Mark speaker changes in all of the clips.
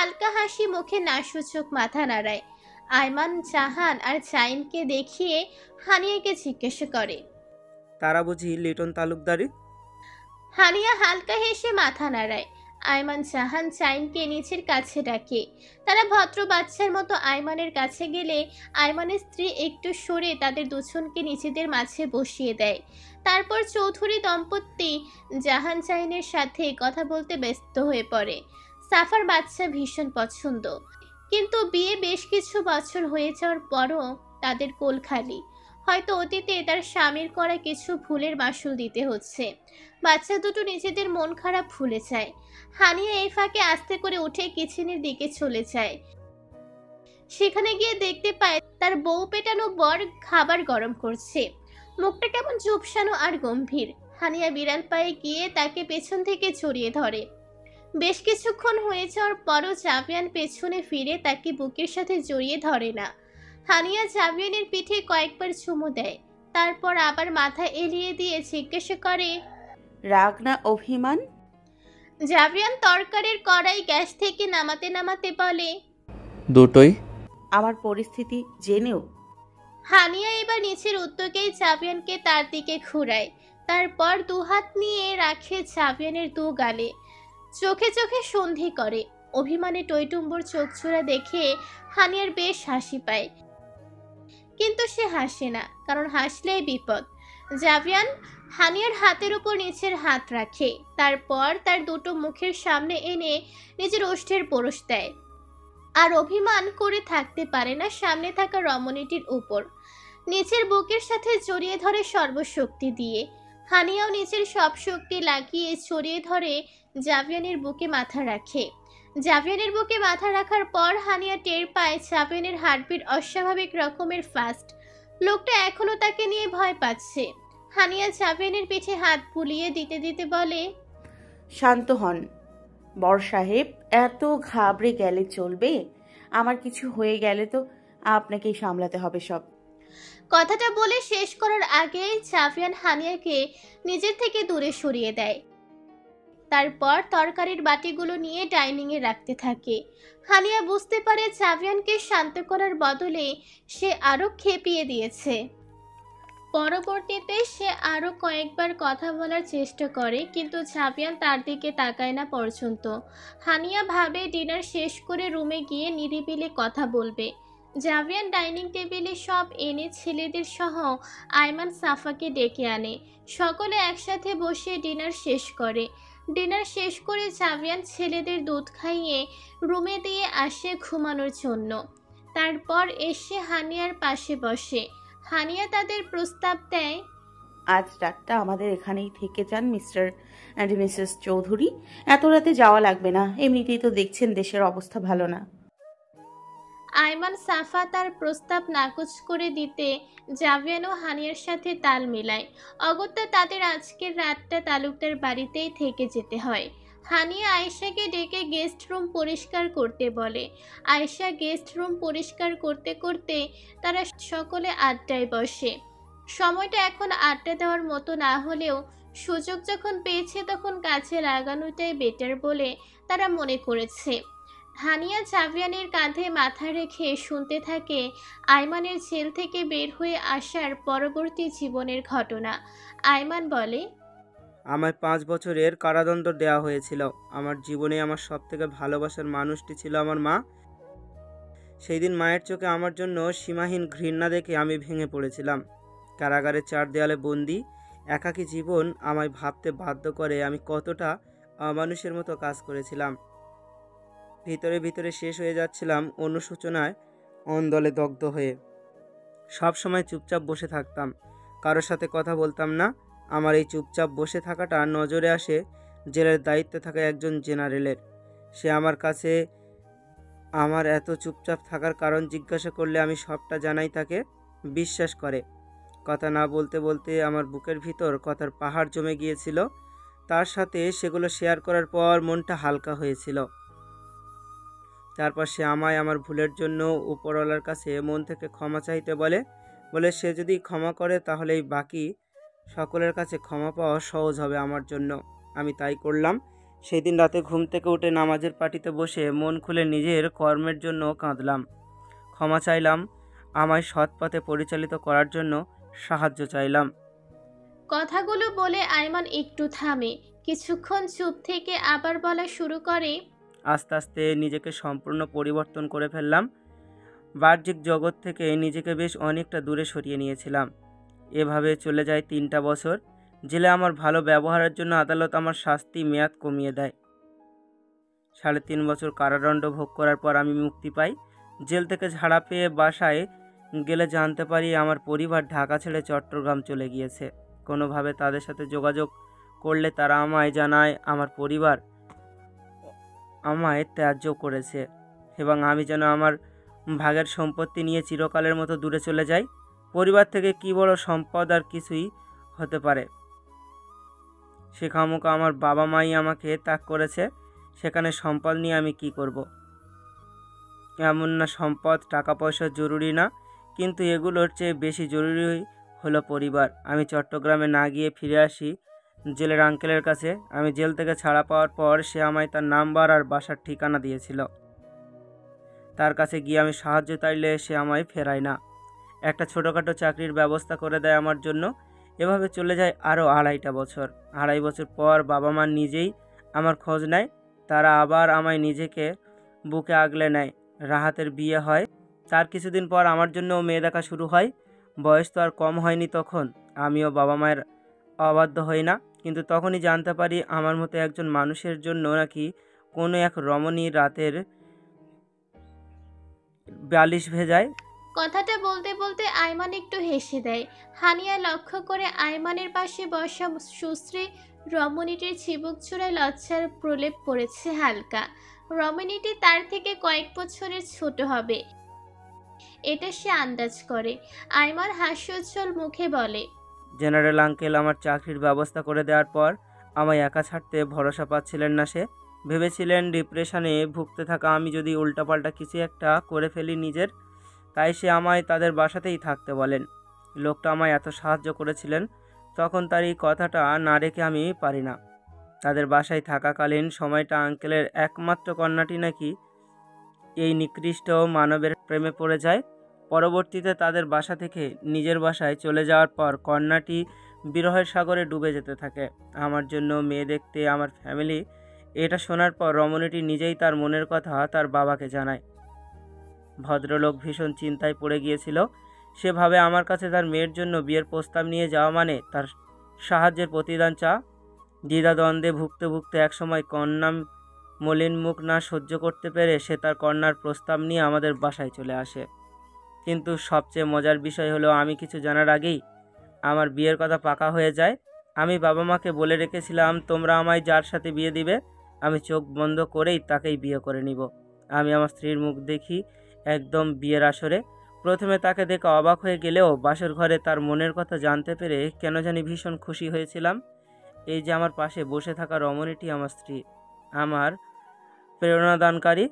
Speaker 1: হালকা হাসি মুখে নাসূচক মাথা নাড়ায়। আয়মান, জাহান আর চাইনকে দেখিয়ে হানিয়াকে জিজ্ঞাসা করে,
Speaker 2: তারা বুঝি লিটন তালুকদারি?
Speaker 1: হানিয়া হালকা হেসে মাথা নাড়ায়। আয়মান জাহান চাইনকে নিচের কাছে ডাকে। তারা ভদ্র বাচ্চার মতো আয়মানের কাছে গেলে আয়মানের স্ত্রী একটু সরে তাদের দুজনকে নিজেদের মাঝে বসিয়ে দেয়। তারপর চৌধুরী দম্পতি জাহান চাইনের সাথে কথা বলতে ব্যস্ত হয়ে পড়ে। সাফার বাচ্চা ভীষণ পছন্দ, কিন্তু বিয়ে বেশ কিছু বছর হয়ে যাওয়ার পরও তাদের কোল খালি। হয়তো অতীতে তার স্বামীর করা কিছু ভুলের মাসুল দিতে হচ্ছে। বাচ্চা দুটো নিজেদের মন খারাপ ভুলে যায়। হানিয়া এই ফাঁকে আস্তে করে উঠে কিচেনের দিকে চলে যায়। সেখানে গিয়ে দেখতে পায় তার বউ পেটানো বর খাবার গরম করছে। মুখটা কেমন চুপসানো আর গম্ভীর। হানিয়া বিড়াল পায়ে গিয়ে তাকে পেছন থেকে জড়িয়ে ধরে। বেশ কিছুক্ষণ হয়ে যাওয়ার পরও জাভিয়ান পেছনে ফিরে তাকে বুকের সাথে জড়িয়ে ধরে না। হানিয়া জাভিয়ানের পিঠে কয়েকবার চুমু দেয়, তারপর আবার মাথা এলিয়ে দিয়ে জিজ্ঞাসা করে,
Speaker 3: রাগ না অভিমান?
Speaker 1: জাভিয়ান তরকারির কড়াই গ্যাস থেকে নামাতে নামাতে বলে,
Speaker 4: দুটোই।
Speaker 3: আমার পরিস্থিতি জেনেও?
Speaker 1: হানিয়া এবার নিচের উদ্যোগেই জাভিয়ানকে তার দিকে ঘুরায়। তারপর দুহাত নিয়ে রাখে জাভিয়ানের দু গালে। চোখে চোখে সন্ধি করে। অভিমানে টইটুম্বুর চোখজোড়া দেখে হানিয়ার বেশ হাসি পায়, কিন্তু সে হাসে না, কারণ হাসলেই বিপদ। জাভিয়ান হানিয়ার হাতের উপর নিচের হাত রাখে, তারপর তার দুটো মুখের সামনে এনে নিজের ওষ্ঠের পরশ দেয়। আর অভিমান করে থাকতে পারে না সামনে থাকা রমণীটির উপর। নিচের বুকের সাথে জড়িয়ে ধরে সর্বশক্তি দিয়ে। হানিয়াও নিচের সব শক্তি লাগিয়ে জড়িয়ে ধরে জাভিয়ানের বুকে মাথা রাখে। জাভিয়ানের বুকে মাথা রাখার পর হানিয়া টের পায় জাভিয়ানের হার্টবিট অস্বাভাবিক রকমের ফাস্ট। লোকটা এখনো তাকে নিয়ে ভয় পাচ্ছে। হানিয়া জাভিয়ানের পিঠে হাত বুলিয়ে দিতে দিতে বলে,
Speaker 3: শান্ত হন বর সাহেব, এত ঘাবড়ে গেলে চলবে? আমার কিছু হয়ে গেলে তো আপনাকেই সামলাতে হবে সব।
Speaker 1: কথাটা বলে শেষ করার আগেই জাভিয়ান হানিয়াকে নিজের থেকে দূরে সরিয়ে দেয়। তারপর তরকারির বাটিগুলো নিয়ে ডাইনিংয়ে রাখতে থাকে। হানিয়া বুঝতে পারে জাভিয়ানকে শান্ত করার বদলে সে আরো খেপিয়ে দিয়েছে। পরবর্তীতে সে আরো কয়েকবার কথা বলার চেষ্টা করে, কিন্তু জাভিয়ান তার দিকে তাকায় না পর্যন্ত। হানিয়া ভাবে ডিনার শেষ করে রুমে গিয়ে নিরিবিলি কথা বলবে। জাভিয়ান ডাইনিং টেবিলে সব এনে ছেলেদের সহ আয়মান সাফাকে ডেকে আনে। সকলে একসাথে বসে ডিনার শেষ করে। ডিনার শেষ করে জাভিয়ান ছেলেদের দুধ খাইয়ে রুমে দিয়ে আসে ঘুমানোর জন্য। তারপর এসে হানিয়ার পাশে বসে। হানিয়া তাদের প্রস্তাব দেয়,
Speaker 3: আজ রাতটা আমাদের এখানেই থেকে যান মিস্টার অ্যান্ড মিসেস চৌধুরী। এত রাতে যাওয়া লাগবে না, এমনিতেই তো দেখছেন দেশের অবস্থা ভালো না।
Speaker 1: আয়মান সাফা তার প্রস্তাব নাকচ করে দিতে জাভিয়ান ও হানিয়ার সাথে তাল মিলায়। অগত্যা তাদের আজকের রাতটা তালুকদার বাড়িতেই থেকে যেতে হয়। হানিয়া আয়েশাকে ডেকে গেস্ট রুম পরিষ্কার করতে বলে। আয়েশা গেস্ট রুম পরিষ্কার করতে করতে তারা সকলে আড্ডায় বসে। সময়টা এখন আড্ডা দেওয়ার মতো না হলেও সুযোগ যখন পেয়েছে তখন কাজে লাগানোটাই বেটার বলে তারা মনে করেছে। হানিয়া জাভিয়ানের কাঁধে মাথা রেখে শুনতে থাকে আয়মানের জেল থেকে বের হয়ে আসার পরবর্তী জীবনের ঘটনা। আয়মান বলে,
Speaker 2: আমায় 5 বছরের কারাদণ্ড দেওয়া হয়েছিল। আমার জীবনে আমার সবথেকে ভালোবাসার মানুষটি ছিল আমার মা। সেই দিন মায়ের চোখে আমার জন্য সীমাহীন ঘৃণা দেখে আমি ভেঙে পড়েছিলাম। কারাগারের 4 দেয়ালে বন্দি একাকী জীবন আমায় ভাবতে বাধ্য করে আমি কতটা অমানুষের মতো কাজ করেছিলাম। ভিতরে ভিতরে শেষ হয়ে যাচ্ছিলাম অনুশোচনায়, অন্দলে দগ্ধ হয়ে। সব সময় চুপচাপ বসে থাকতাম, কারোর সাথে কথা বলতাম না। আমার এই চুপচাপ বসে থাকাটা নজরে আসে জেলের দায়িত্বে থাকা একজন জেনারেলের। সে আমার কাছে আমার এত চুপচাপ থাকার কারণ জিজ্ঞাসা করলে আমি সবটা জানাই তাকে। বিশ্বাস করে। কথা না বলতে বলতে আমার বুকের ভিতর কথার পাহাড় জমে গিয়েছিল। তার সাথে সেগুলো শেয়ার করার পর মনটা হালকা হয়েছিল। তারপর সে আমায় আমার ভুলের জন্য উপরওয়ালার কাছে মন থেকে ক্ষমা চাইতে বলে সে যদি ক্ষমা করে তাহলে এই বাকি সকলের কাছে ক্ষমা পাওয়া সহজ হবে আমার জন্য। আমি তাই করলাম। সেই দিন রাতে ঘুম থেকে উঠে নামাজের পাটিতে বসে মন খুলে নিজের কর্মের জন্য কাঁদলাম, ক্ষমা চাইলাম, আমায় সৎ পথে পরিচালিত করার জন্য সাহায্য চাইলাম।
Speaker 1: কথাগুলো বলে আইমান একটু থামে, কিছুক্ষণ চুপ থেকে আবার বলা শুরু করে।
Speaker 2: আস্তে আস্তে নিজেকে সম্পূর্ণ পরিবর্তন করে ফেললাম। বাহ্যিক জগৎ থেকে নিজেকে বেশ অনেকটা দূরে সরিয়ে নিয়েছিলাম। এভাবে চলে যায় 3টা বছর। জেলে আমার ভালো ব্যবহারের জন্য আদালত আমার শাস্তি মেয়াদ কমিয়ে দেয়। 3.5 বছর কারাদণ্ড ভোগ করার পর আমি মুক্তি পাই। জেল থেকে ছাড়া পেয়ে বাসায় গেলে জানতে পারি আমার পরিবার ঢাকা ছেড়ে চট্টগ্রাম চলে গিয়েছে। কোনোভাবে তাদের সাথে যোগাযোগ করলে তারা আমায় জানায় আমার পরিবার আমায় ত্যায্য করেছে এবং আমি যেন আমার ভাগের সম্পত্তি নিয়ে চিরকালের মতো দূরে চলে যাই। পরিবার থেকে কি বড় সম্পদ আর কিছুই হতে পারে। সে খামোকা আমার বাবা মাই আমাকে ত্যাগ করেছে, সেখানে সম্পদ নিয়ে আমি কি করব? এমন না সম্পদ টাকা পয়সা জরুরি না, কিন্তু এগুলোর চেয়ে বেশি জরুরি হলো পরিবার। আমি চট্টগ্রামে না গিয়ে ফিরে আসি জেলের আঙ্কেলের কাছে। আমি জেল থেকে ছাড়া পাওয়ার পর সে আমায় তার নাম্বার আর বাসার ঠিকানা দিয়েছিল। তার কাছে গিয়ে আমি সাহায্য চাইলে সে আমায় ফেরায় না, একটা ছোটোখাটো চাকরির ব্যবস্থা করে দেয় আমার জন্য। এভাবে চলে যায় আরও 2.5টা বছর। 2.5 বছর পর বাবা মা নিজেই আমার খোঁজ নেয়। তারা আবার আমায় নিজেকে বুকে আগলে নেয়। রাহাতের বিয়ে হয়। তার কিছুদিন পর আমার জন্যও মেয়ে দেখা শুরু হয়। বয়স তো আর কম হয়নি তখন। আমিও বাবা মায়ের অবাধ্য হই না, কিন্তু তখনই জানতে পারি আমার মতো একজন মানুষের জন্য নাকি কোনো এক রমণী রাতের বালিশ ভেজায়।
Speaker 1: কথাটা বলতে বলতে আইমান একটু হেসে দেয়। হানিয়া লক্ষ্য করে আইমানের পাশে বসা সুশ্রী রমণীটির চিবুক চূড়ায় লজ্জার প্রলেপ পড়েছে হালকা। রমণীটি তার থেকে কয়েক বছরের ছোট হবে, এটা সে আন্দাজ করে। আইমান হাস্যোজ্জ্বল মুখে বলে,
Speaker 2: জেনারেল আঙ্কেল আমার চাকরির ব্যবস্থা করে দেওয়ার পর আমায় একা ছাড়তে ভরসা পাচ্ছিলেন না। সে ভেবেছিলেন ডিপ্রেশনে ভুগতে থাকা আমি যদি উল্টাপাল্টা কিছু একটা করে ফেলি নিজের, তাই সে আমায় তাদের বাসাতেই থাকতে বলেন। লোকটা আমায় এত সাহায্য করেছিলেন, তখন তার এই কথাটা না রেখে আমি পারি না। তাদের বাসায় থাকাকালীন সময়টা আঙ্কেলের একমাত্র কন্যাটি নাকি এই নিকৃষ্ট মানবের প্রেমে পড়ে যায়। পরবর্তীতে তাদের বাসা থেকে নিজের বাসায় চলে যাওয়ার পর কন্যাটি বিরহের সাগরে ডুবে যেতে থাকে। আমার জন্য মেয়ে দেখতে আমার ফ্যামিলি এটা শোনার পর রমণীটি নিজেই তার মনের কথা তার বাবাকে জানায়। ভদ্রলোক ভীষণ চিন্তায় পড়ে গিয়েছিল। সে ভাবে আমার কাছে তার মেয়ের জন্য বিয়ের প্রস্তাব নিয়ে যাওয়া মানে তার সাহায্যের প্রতিদান চা। দ্বিধাদ্বন্দ্বে ভুগতে ভুগতে একসময় কন্যা মলিন মুখ না সহ্য করতে পেরে সে তার কন্যার প্রস্তাব নিয়ে আমাদের বাসায় চলে আসে। কিন্তু সবচেয়ে মজার বিষয় হলো আমি কিছু জানার আগেই আমার বিয়ের কথা পাকা হয়ে যায়। আমি বাবা মাকে বলে রেখেছিলাম, তোমরা আমায় যার সাথে বিয়ে দিবে আমি চোখ বন্ধ করেই তাকেই বিয়ে করে নিব। আমি আমার স্ত্রীর মুখ দেখি একদম বিয়ের আসরে। প্রথমে তাকে দেখে অবাক হয়ে গেলেও বাসর ঘরে তার মনের কথা জানতে পেরে কেন জানি ভীষণ খুশি হয়েছিলাম। এই যে আমার পাশে বসে থাকা রমণীটি আমার স্ত্রী, আমার প্রেরণাদানকারী।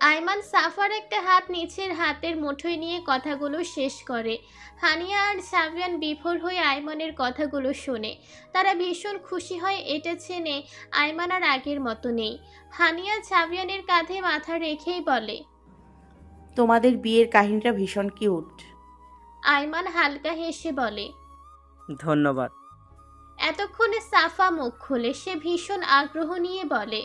Speaker 1: আইমান সাফার একটা হাত নিচের হাতের মুঠোয় নিয়ে কথাগুলো শেষ করে। হানিয়া আর সাবিয়ান বিভোর হয়ে আইমানের কথাগুলো শোনে। তারা ভীষণ খুশি হয়, এটা জেনে আইমান আর আগের মতো নেই। হানিয়া সাবিয়ানের কাঁধে মাথা রেখেই বলে,
Speaker 3: তোমাদের বিয়ের কাহিনীটা ভীষণ কিউট।
Speaker 1: আইমান হালকা হেসে বলে,
Speaker 2: ধন্যবাদ।
Speaker 1: এতক্ষণে সাফা মুখ খুলে সে ভীষণ আগ্রহ নিয়ে বলে,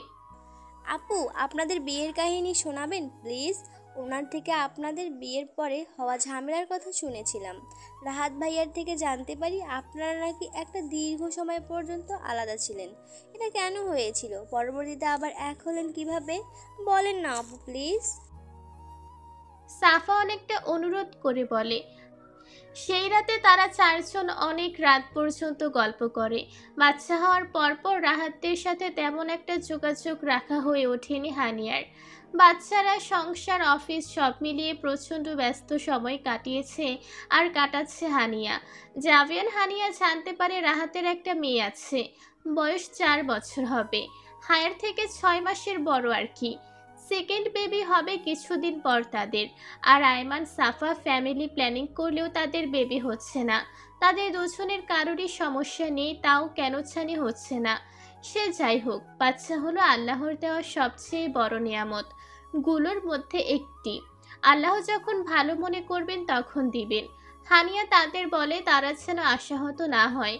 Speaker 4: আপু, আপনাদের বিয়ের কাহিনী শোনাবেন প্লিজ? ওনার থেকে আপনাদের বিয়ের পরে হওয়া ঝামেলার কথা শুনেছিলাম। রাহাত ভাইয়ার থেকে জানতে পারি আপনারা নাকি একটা দীর্ঘ সময় পর্যন্ত আলাদা ছিলেন। এটা কেন হয়েছিল? পরবর্তীতে আবার এক হলেন কিভাবে? বলেন না আপু প্লিজ।
Speaker 1: সাফা অনেকটা অনুরোধ করে বলে। সেই রাতে তারা চারজন অনেক রাত পর্যন্ত গল্প করে। বাচ্চা হওয়ার পরপর রাহাতদের সাথে তেমন একটা যোগাযোগ রাখা হয়ে ওঠেনি হানিয়ার। বাচ্চারা, সংসার, অফিস সব মিলিয়ে প্রচণ্ড ব্যস্ত সময় কাটিয়েছে আর কাটাচ্ছে হানিয়া। জাভিয়ান হানিয়া জানতে পারে রাহাতের একটা মেয়ে আছে, বয়স 4 বছর হবে, হায়ার থেকে 6 মাসের বড় আর কি। সেকেন্ড বেবি হবে কিছুদিন পর তাদের। আর আয়মান সাফা ফ্যামিলি প্ল্যানিং করলেও তাদের বেবি হচ্ছে না। তাদের দুজনের কারোরই সমস্যা নেই, তাও কেন জানি হচ্ছে না। সে যাই হোক, বাচ্চা হলো আল্লাহর দেওয়া সবচেয়ে বড় নিয়ামত গুলোর মধ্যে একটি। আল্লাহ যখন ভালো মনে করবেন তখন দিবেন। হানিয়া তাদের বলে তারা যেন আশাহত না হয়,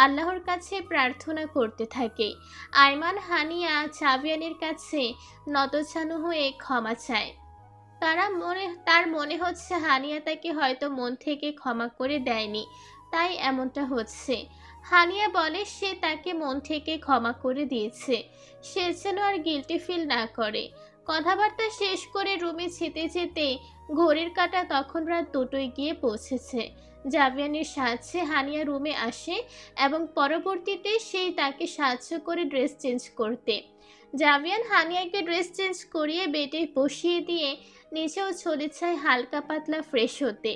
Speaker 1: আল্লাহর কাছে প্রার্থনা করতে থাকে। আইমান হানিয়া জাভিয়ানের কাছে নতজানু হয়ে ক্ষমা চায়। তার মনে হচ্ছে হানিয়া তাকে হয়তো মন থেকে ক্ষমা করে দেয়নি, তাই এমনটা হচ্ছে। হানিয়া বলে সে তাকে মন থেকে ক্ষমা করে দিয়েছে, সে যেন আর গিল্টি ফিল না করে। কথাবার্তা শেষ করে রুমে যেতে যেতে ঘড়ির কাঁটা তখন রাত 2টোয় গিয়ে পৌঁছেছে। জাভিয়ানের সাহায্যে হানিয়া রুমে আসে এবং পরবর্তীতে সেই তাকে সাহায্য করে ড্রেস চেঞ্জ করতে। জাভিয়ান হানিয়াকে ড্রেস চেঞ্জ করিয়ে বেডে বসিয়ে দিয়ে নিচেও চলে যায় হালকা পাতলা ফ্রেশ হতে।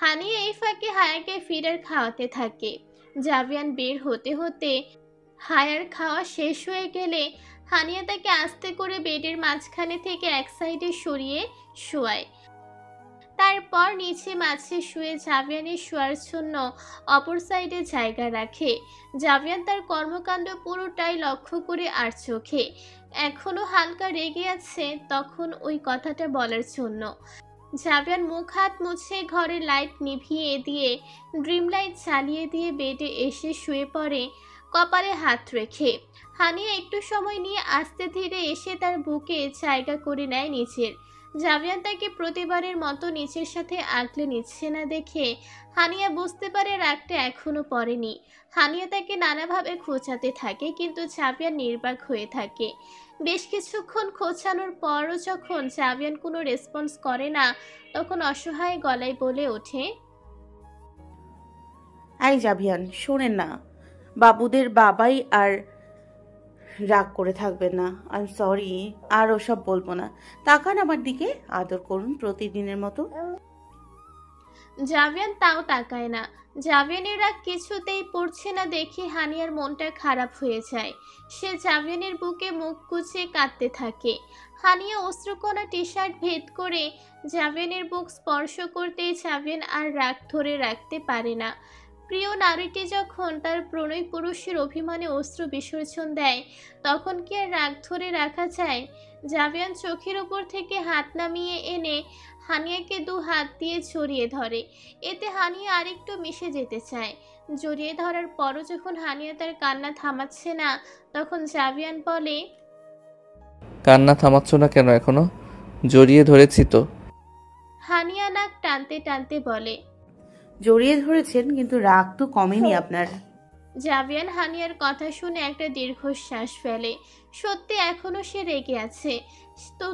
Speaker 1: হানিয়া এই ফাঁকে হায়াকে ফিডার খাওয়াতে থাকে। জাভিয়ান বের হতে হতে হায়ার খাওয়া শেষ হয়ে গেলে হানিয়া তাকে আস্তে করে বেডের মাঝখানে থেকে এক সাইডে সরিয়ে শোয়ায়। তারপর নিচে মাঝে শুয়ে জাভিয়ানের শোয়ার জন্য অপর সাইডে জায়গা রাখে। জাভিয়ান তার কর্মকাণ্ড পুরোটাই লক্ষ্য করে আর চোখে এখনো হালকা রেগে আছে তখন ওই কথাটা বলার জন্য। জাভিয়ান মুখ হাত মুছে ঘরের লাইট নিভিয়ে দিয়ে ড্রিম লাইট চালিয়ে দিয়ে বেডে এসে শুয়ে পড়ে কপালে হাত রেখে। হানিয়া একটু সময় নিয়ে আস্তে ধীরে এসে তার বুকে জায়গা করে নেয় নিচের। জাভিয়ান তাকে প্রতিবারের মতো নিচের সাথে আগলে নিচ্ছে না দেখে হানিয়া বুঝতে পারে রাগটা এখনো পড়েনি। হানিয়া তাকে নানাভাবে খোঁচাতে থাকে কিন্তু জাভিয়ান নির্বাক হয়ে থাকে। বেশ কিছুক্ষণ খোঁচানোর পরও যখন জাভিয়ান কোনো রেসপন্স করে না তখন অসহায় গলায় বলে ওঠে,
Speaker 3: আই জাভিয়ান, শোনেন না, বাবুদের বাবাই আর রাগ করে থাকবেন না। আই এম সরি, আর ওসব বলবো না। তাকান আমার দিকে, আদর করুন প্রতিদিনের মতো।
Speaker 1: জাভিয়ান তাও তাকায় না। জাভিয়ানের রাগ কিছুতেই পড়ছে না দেখে হানিয়ার মনটা খারাপ হয়ে যায়। সে জাভিয়ানের বুকে মুখ গুজে কাঁদতে থাকে। হানিয়া অশ্রুকণা টি শার্ট ভেদ করে জাভিয়ানের বুক স্পর্শ করতেই জাভিয়ান আর রাগ ধরে রাখতে পারে না। প্রিয় নারীটি যখন তার প্রণয় পুরুষের অভিমানে অশ্রু বিসর্জন দেয় তখন কি আর রাগ ধরে রাখা যায়? জাভিয়ান চোখের উপর থেকে হাত নামিয়ে এনে হানিয়াকে 2 হাত দিয়ে জড়িয়ে ধরে। এতে হানিয়া আরেকটু মিশে যেতে চায়। জড়িয়ে ধরার পরও যখন হানিয়া তার কান্না থামাচ্ছে না তখন জাভিয়ান বলে,
Speaker 5: কান্না থামাচ্ছ না কেন এখনো? জড়িয়ে ধরেছি তো।
Speaker 1: হানিয়া নাক টানতে টানতে বলে,
Speaker 3: জড়িয়ে ধরেছেন কিন্তু রাগ তো কমেনি আপনার।
Speaker 1: জাভিয়ান হানিয়ার কথা শুনে একটা দীর্ঘশ্বাস ফেলে। সত্যি এখনো সে রেগে আছে।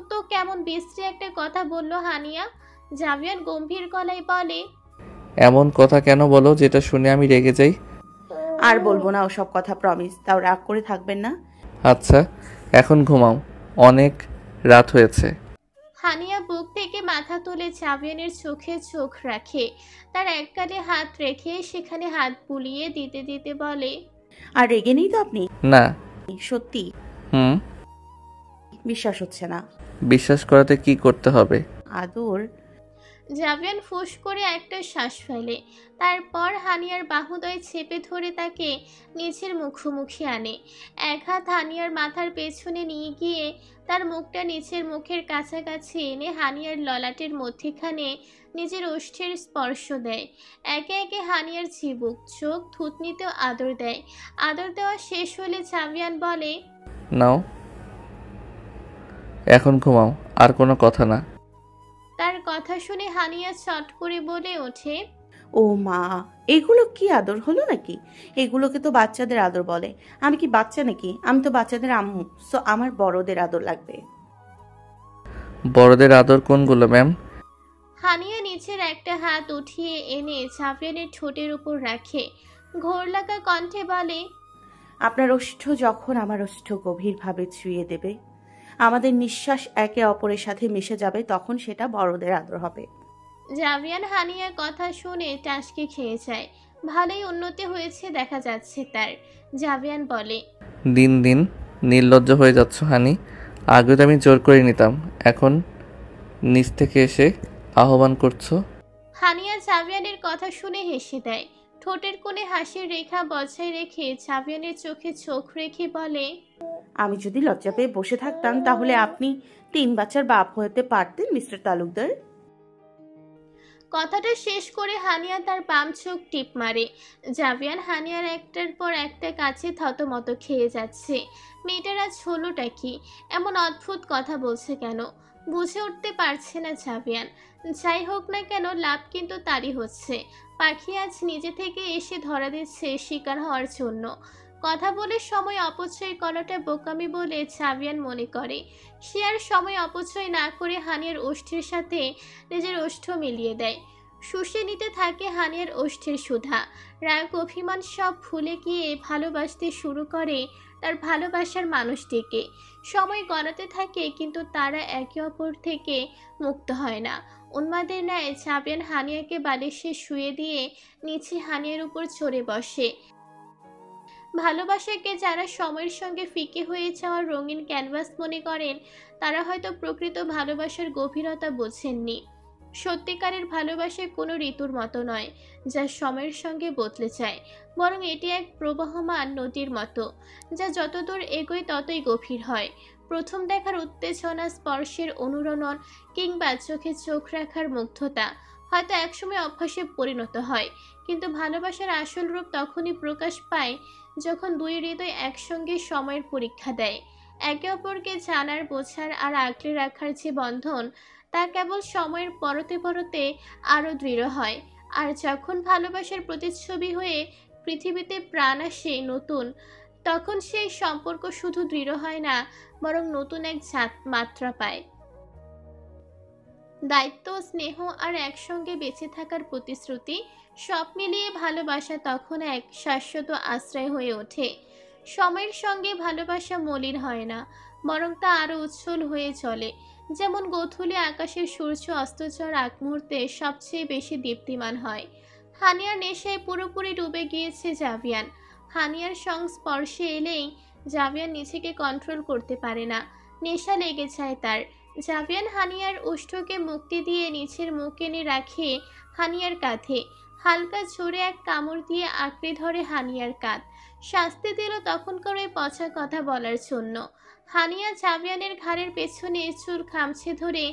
Speaker 1: তো কেমন বিশ্রী একটা কথা বললো হানিয়া। জাভিয়ান গম্ভীর গলায় বলে,
Speaker 5: এমন কথা কেন বলো যেটা শুনে আমি রেগে যাই?
Speaker 3: আর বলবো না ওসব কথা, প্রমিস। তাও রাগ করে থাকবেন না।
Speaker 5: আচ্ছা, এখন ঘুমাও, অনেক রাত হয়েছে।
Speaker 1: হানিয়া বুক থেকে মাথা তুলে জাভিয়ানের চোখে চোখ রাখে। তার এক গালে হাত রেখে সেখানে হাত বুলিয়ে দিতে দিতে বলে,
Speaker 3: আর রেগে নেই তো আপনি?
Speaker 5: না।
Speaker 3: সত্যি?
Speaker 5: হুম।
Speaker 3: বিশ্বাস হচ্ছে না।
Speaker 5: বিশ্বাস করাতে কি করতে হবে?
Speaker 3: আদর।
Speaker 1: জাভিয়ান ফুস করে একটা শ্বাস ফেলে। তারপর হানিয়ার বাহুদয় চেপে ধরে তাকে নিচের মুখোমুখি আনে। এক হাত হানিয়ার মাথার পেছনে নিয়ে গিয়ে তার মুখটা নিচের মুখের কাছাকাছি এনে হানিয়ার ললাটের মধ্যেখানে নিজের ওষ্ঠের স্পর্শ দেয়। একে একে হানিয়ার চিবুক, চোখ, থুতনিতেও আদর দেয়। আদর দেওয়া শেষ হলে জাভিয়ান বলে,
Speaker 5: নাও, এখন ঘুমাও, আর কোনো কথা না।
Speaker 1: তার কথা শুনে হানিয়া চট করে বলে ওঠে,
Speaker 3: ও মা, এগুলো কি আদর হলো নাকি? এগুলোকে তো বাচ্চাদের আদর বলে। আমি কি বাচ্চা নাকি? আমি তো বাচ্চাদের আম্মু, সো আমার বড়দের আদর লাগবে।
Speaker 5: বড়দের আদর কোনগুলো ম্যাম?
Speaker 1: হানিয়া নিচের একটা হাত উঠিয়ে এনে জাভিয়ানের ঠোঁটের উপর রাখে। ঘোর লাগা কণ্ঠে বলে,
Speaker 3: আপনার ওষ্ঠ যখন আমার ওষ্ঠ গভীরভাবে ছুঁয়ে দেবে, আমাদের নিঃশ্বাস একে অপরের সাথে মিশে যাবে, তখন সেটা বড়দের আদর হবে।
Speaker 1: জাভিয়ান হানিয়ার কথা শুনে টাসকে খেয়ে যায়। ভালোই উন্নতি হয়েছে দেখা যাচ্ছে তার। জাভিয়ান বলে,
Speaker 5: দিন দিন নির্লজ্জ হয়ে যাচ্ছ হানি। আগে তো আমি জোর করে নিতাম, এখন নিচ থেকে এসে আহ্বান করছো।
Speaker 1: হানিয়া জাভিয়ানের কথা শুনে হেসে দেয়। ঠোঁটের কোণে হাসির রেখা বজায় রেখে জাভিয়ানের চোখে চোখ রেখে বলে,
Speaker 3: আমি যদি লজ্জা পেয়ে বসে থাকতাম তাহলে আপনি 3 বাচ্চার বাপ হতে পারতেন মিস্টার তালুকদার।
Speaker 1: কথাটা শেষ করে হানিয়া তার বাম চোখ টিপ মারে। জাভিয়ান হানিয়ার একটার পর একটা কাছে থতমত খেয়ে যাচ্ছে। মেয়েটার আজ হলোটা কি? এমন অদ্ভুত কথা বলছে কেন? বুঝে উঠতে পারছে না জাভিয়ান। যাই হোক না কেন, লাভ কিন্তু তারই হচ্ছে। পাখি আজ নিজে থেকে এসে ধরা দিচ্ছে শিকার হওয়ার জন্য। কথা বলে সময় অপচয় করাটা বোকামি বলে জাভিয়ান মনে করে। সে আর সময় অপচয় না করে হানিয়ার ওষ্ঠের সাথে নিজের ওষ্ঠ মিলিয়ে দেয়। শুষে নিতে থাকে হানিয়ার ওষ্ঠের সুধা। রাগ অভিমান সব ভুলে গিয়ে ভালোবাসতে শুরু করে তার ভালোবাসার মানুষটিকে। সময় গড়াতে থাকে কিন্তু তারা একে অপর থেকে মুক্ত হয় না। উন্মাদের ন্যায় জাভিয়ান হানিয়াকে বালিশে শুয়ে দিয়ে নিচে হানিয়ার উপর চড়ে বসে। ভালোবাসাকে যারা সময়ের সঙ্গে ফিকে হয়ে যাওয়া রঙিন ক্যানভাস মনে করেন, তারা হয়তো প্রকৃত ভালোবাসার গভীরতা বোঝেননি। সত্যিকারের ভালোবাসা কোনো ঋতুর মতো নয় যা সময়ের সঙ্গে বদলে যায়, বরং এটি এক প্রবাহমান নদীর মতো, যা যতদূর এগোয় ততই গভীর হয়। প্রথম দেখার উত্তেজনা, স্পর্শের অনুরণন কিংবা চোখে চোখ রাখার মুগ্ধতা হয়তো একসময় অভ্যাসে পরিণত হয়, কিন্তু ভালোবাসার আসল রূপ তখনই প্রকাশ পায় যখন দুই হৃদয় একসঙ্গে সময়ের পরীক্ষা দেয়। একে অপরকে জানার, বোঝার আর আগলে রাখার যে বন্ধন, তা কেবল সময়ের পরতে পরতে আরও দৃঢ় হয়। আর যখন ভালোবাসার প্রতিচ্ছবি হয়ে পৃথিবীতে প্রাণ আসে নতুন, তখন সেই সম্পর্ক শুধু দৃঢ় হয় না, বরং নতুন এক মাত্রা পায়। দায়িত্ব, স্নেহ আর একসঙ্গে বেঁচে থাকার প্রতিশ্রুতি সব মিলিয়ে ভালোবাসা তখন এক শাশ্বত আশ্রয় হয়ে ওঠে। সময়ের সঙ্গে ভালোবাসা মলিন হয় না, বরং তা আরও উজ্জ্বল হয়ে চলে। যেমন গোধূলি আকাশের সূর্য অস্ত যাওয়ার আগ মুহূর্তে সবচেয়ে বেশি দীপ্তিমান হয়। হানিয়ার নেশায় পুরোপুরি ডুবে গিয়েছে জাভিয়ান। হানিয়ার সংস্পর্শে এলেই জাভিয়ান নিজেকে কন্ট্রোল করতে পারে না, নেশা লেগে যায় তার। জাভিয়ান হানিয়ার ওষ্ঠকে মুক্তি দিয়ে নিচের মুখ এনে রাখে হানিয়ার কাঁধে। হালকা জোরে এক কামড় দিয়ে আঁকড়ে ধরে হানিয়ার কাঁধ। শাস্তি দিল তখনকার ওই পচা কথা বলার জন্য। হানিয়া জাভিয়ানের ঘাড়ের পেছনে চুল খামছে ধরে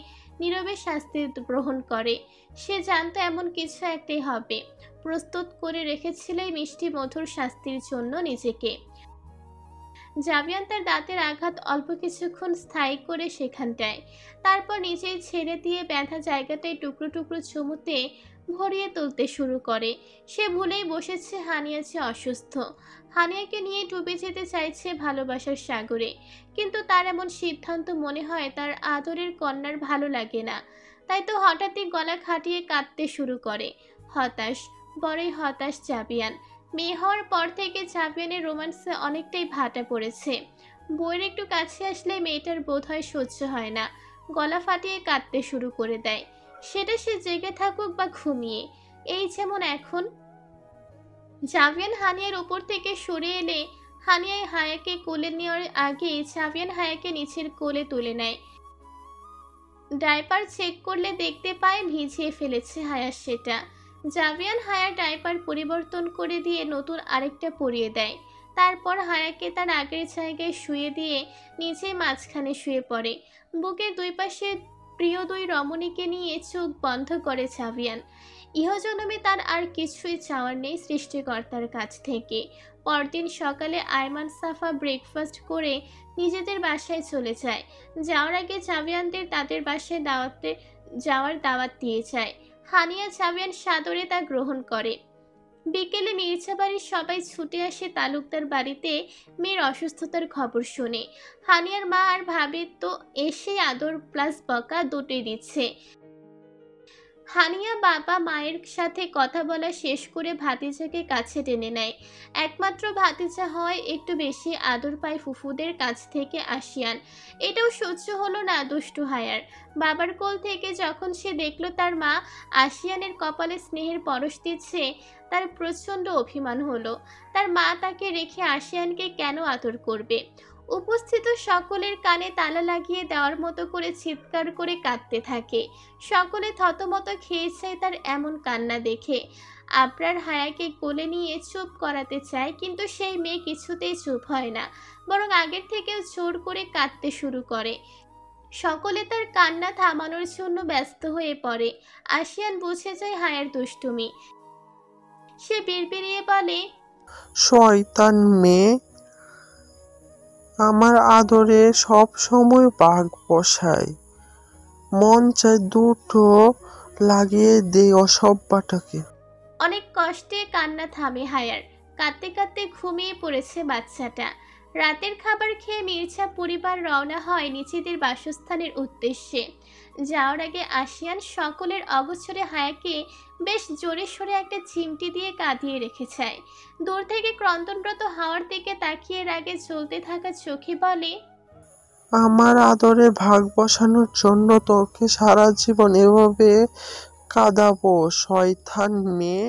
Speaker 1: নীরবে শাস্তি গ্রহণ করে। সে জানতো এমন কিছু একটাই হবে। প্রস্তুত করে রেখেছিল এই মিষ্টি মধুর শাস্তির জন্য নিজেকে। জাভিয়ান তার দাঁতের আঘাত অল্প কিছুক্ষণ স্থায়ী করে সেখানটায়, তারপর নিজেই ছেড়ে দিয়ে ব্যথা জায়গাটায় টুকরো টুকরো চুমুতে ভরিয়ে তুলতে শুরু করে। সে ভুলেই বসেছে হানিয়া যে অসুস্থ। হানিয়াকে নিয়ে ডুবে যেতে চাইছে ভালোবাসার সাগরে, কিন্তু তার এমন সিদ্ধান্ত মনে হয় তার আদরের কন্যার ভালো লাগে না। তাই তো হঠাৎই গলা খাটিয়ে কাঁদতে শুরু করে। হতাশ, বড়ই হতাশ জাভিয়ান। মেয়ে হওয়ার পর থেকে জাভিয়ানের রোম্যান্সে অনেকটাই ভাটা পড়েছে। বইয়ের একটু কাছে আসলে মেয়েটার বোধ হয় সহ্য হয় না, গলা ফাটিয়ে কাঁদতে শুরু করে দেয়। সেটা সে জেগে থাকুক বা ঘুমিয়ে। এই যেমন এখন। জাভিয়ান হানিয়ার উপর থেকে সরে এলে হানিয়া হায়াকে কোলে নেওয়ার আগে জাভিয়ান হায়াকে নিচের কোলে তুলে নেয়। ডাইপার চেক করলে দেখতে পায় ভিজিয়ে ফেলেছে হায়া সেটা। জাভিয়ান হায়ার ডাইপার পরিবর্তন করে দিয়ে নতুন আরেকটা পরিয়ে দেয়। তারপর হায়াকে তার আগের জায়গায় শুয়ে দিয়ে নিচে মাঝখানে শুয়ে পড়ে। বুকের দুই পাশে প্রিয় দুই রমণীকে নিয়ে চোখ বন্ধ করে জাভিয়ান। ইহজন্মে তার আর কিছুই চাওয়ার নেই সৃষ্টিকর্তার কাছ থেকে। পরদিন সকালে আয়মান সাফা ব্রেকফাস্ট করে নিজেদের বাসায় চলে যায়। যাওয়ার আগে জাভিয়ানদের তাদের বাসায় যাওয়ার দাওয়াত দিয়ে যায়। হানিয়া জাভিয়ান সাদরে তা গ্রহণ করে। বিকেলে মির্জা বাড়ির সবাই ছুটে আসে তালুকদার বাড়িতে মেয়ের অসুস্থতার খবর শুনে। হানিয়ার মা আর ভাবি তো এসে আদর প্লাস বকা দুটোই দিচ্ছে। হানিয়া বাবা মায়ের সাথে কথা বলা শেষ করে ভাতিজাকে কাছে টেনে নেয়। একমাত্র ভাতিজা হয় একটু বেশি আদর পায় ফুফুদের কাছ থেকে আসিয়ান। এটাও সহ্য হলো না দুষ্টু হায়ার। বাবার কোল থেকে যখন সে দেখল তার মা আসিয়ানের কপালে স্নেহের পরশ দিচ্ছে, তার প্রচণ্ড অভিমান হলো। তার মা তাকে রেখে আসিয়ানকে কেন আদর করবে? উপস্থিত সকলের কানে তালা লাগিয়ে দেওয়ার মতো করে চিৎকার করে কাঁদতে থাকে। সকলে থতমত খেয়েছে তার এমন কান্না দেখে। আবরার হায়াকে কোলে নিয়ে চুপ করাতে চায়, কিন্তু সেই মেয়ে কিছুতেই চুপ হয় না, বরং আগের থেকেও জোর করে কাঁদতে শুরু করে। সকলে তার কান্না থামানোর জন্য ব্যস্ত হয়ে পড়ে। আশিয়ান বুঝে যায় হায়ার দুষ্টুমি। সে বিড়বিড়িয়ে বলে,
Speaker 6: শয়তান মেয়ে, আমার আদরে সব সময় বাঘ বসায়। মন চায় দুটো লাগিয়ে দে অসভ্যটাকে।
Speaker 1: অনেক কষ্টে কান্না থামে হায়ার। কাঁদতে কাঁদতে ঘুমিয়ে পড়েছে বাচ্চাটা। রাতের খাবার খেয়ে মির্জা পরিবার রওনা হয় নিজেদের বাসস্থানের উদ্দেশ্যে। যাওয়ার আগে আশিয়ান সকলের অগোচরে হায়াকে বেশ জোরে সোরে একটা চিমটি দিয়ে কাঁদিয়ে রেখে যায়। দূর থেকে ক্রন্দনরত হাওয়ার দিকে তাকিয়ে রাগে চলতে থাকা চোখে বলে,
Speaker 6: আমার আদরে ভাগ বসানোর জন্য তোকে সারা জীবন এভাবে কাঁদাবো শয়তান মেয়ে।